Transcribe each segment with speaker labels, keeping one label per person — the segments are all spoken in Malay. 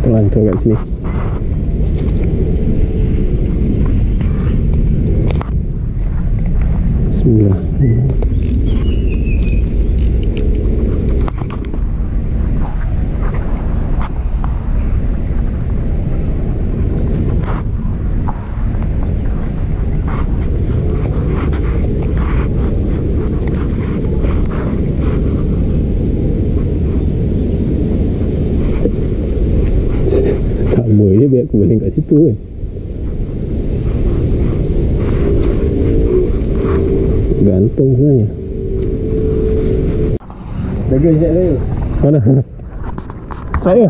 Speaker 1: Terlantar kat sini. Bismillah. Sama je biar aku boleh kat situ kan. Gantung sebenarnya.
Speaker 2: Jaga sekejap saya.
Speaker 1: Mana? Strike ke?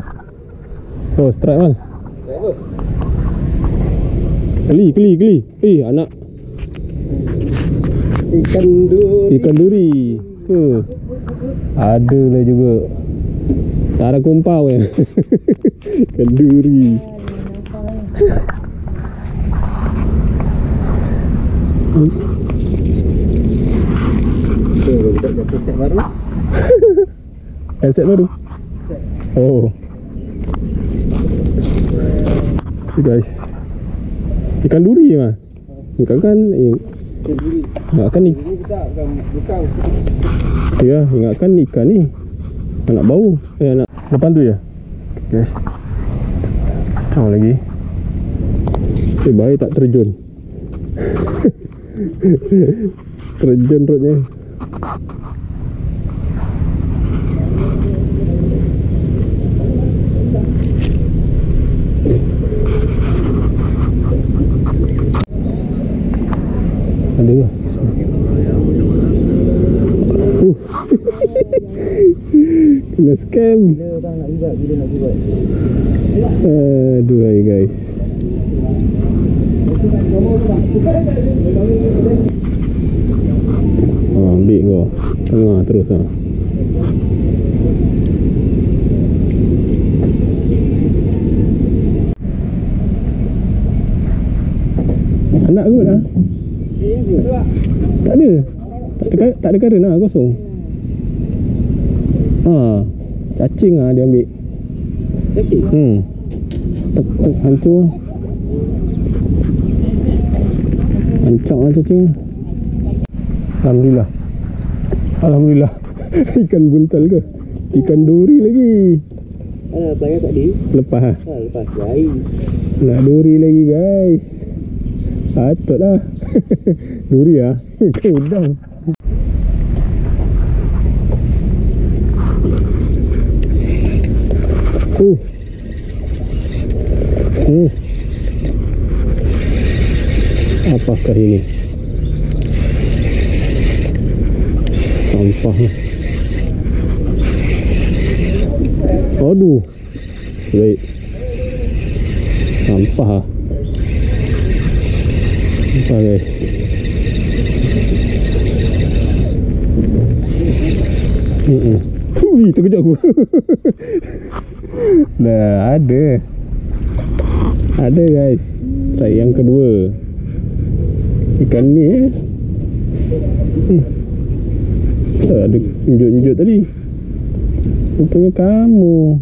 Speaker 1: Oh, strike man.
Speaker 2: Strike apa?
Speaker 1: Keli. Anak
Speaker 2: Ikan duri.
Speaker 1: ikan duri. Tu. Ada lah juga. Tak ada kumpau ya. Ikan duri.
Speaker 2: Set baru.
Speaker 1: Set baru. Oh. Tu guys. Ikan duri mah. Bukan kan
Speaker 2: Ikan duri.
Speaker 1: ingatkan ni.
Speaker 2: Ini tak bukan.
Speaker 1: Ya, ingatkan ikan ni anak bau. Anak depan tu ya. Guys. Macam lagi. Baik tak terjun. Terjun rotnya. Ada ke? Kena scam.
Speaker 2: Bila bang nak buat.
Speaker 1: Aduh hai guys. Ambil kau. Tengah terus lah. Anak kot lah. Tak ada. Tak ada karen lah, kosong. Cacing lah dia ambil.
Speaker 2: Cacing?
Speaker 1: Tek hancur. Hancur lah cacing. Alhamdulillah. Ikan buntal ke? Ikan duri lagi.
Speaker 2: Bayar tak di?
Speaker 1: Lepas lah.
Speaker 2: Lepas jahit.
Speaker 1: Nak duri lagi guys. Patut lah. Duri lah. Ikan udang. Apakah ini? Sampah. Aduh. Baik. Sampah. Sampah guys. Terkejut aku. Dah ada. Ada guys. Strike yang kedua. Ikan ni tak ada injut-injut tadi. Rupanya kamu.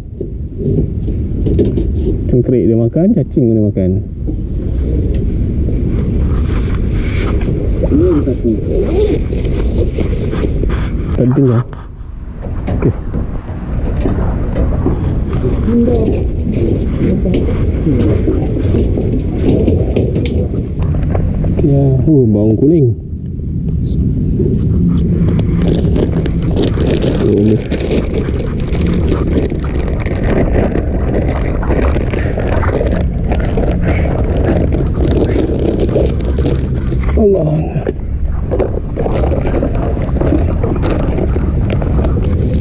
Speaker 1: Cengkerik dia makan, cacing dia makan.
Speaker 2: Ini ada satu.
Speaker 1: Tadi tinggal. Okey. Ya, bawang kuning. Allah.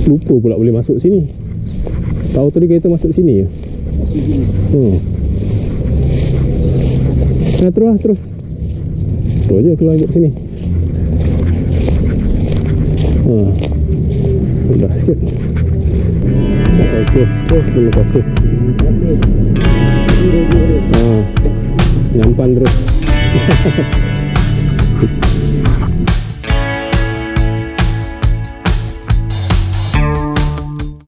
Speaker 1: Lupa pula boleh masuk sini. Tahu tadi kereta masuk sini ya? Nah, terus je keluar ikut sini. Mudah sikit. Okey, terima kasih. Nyampan terus.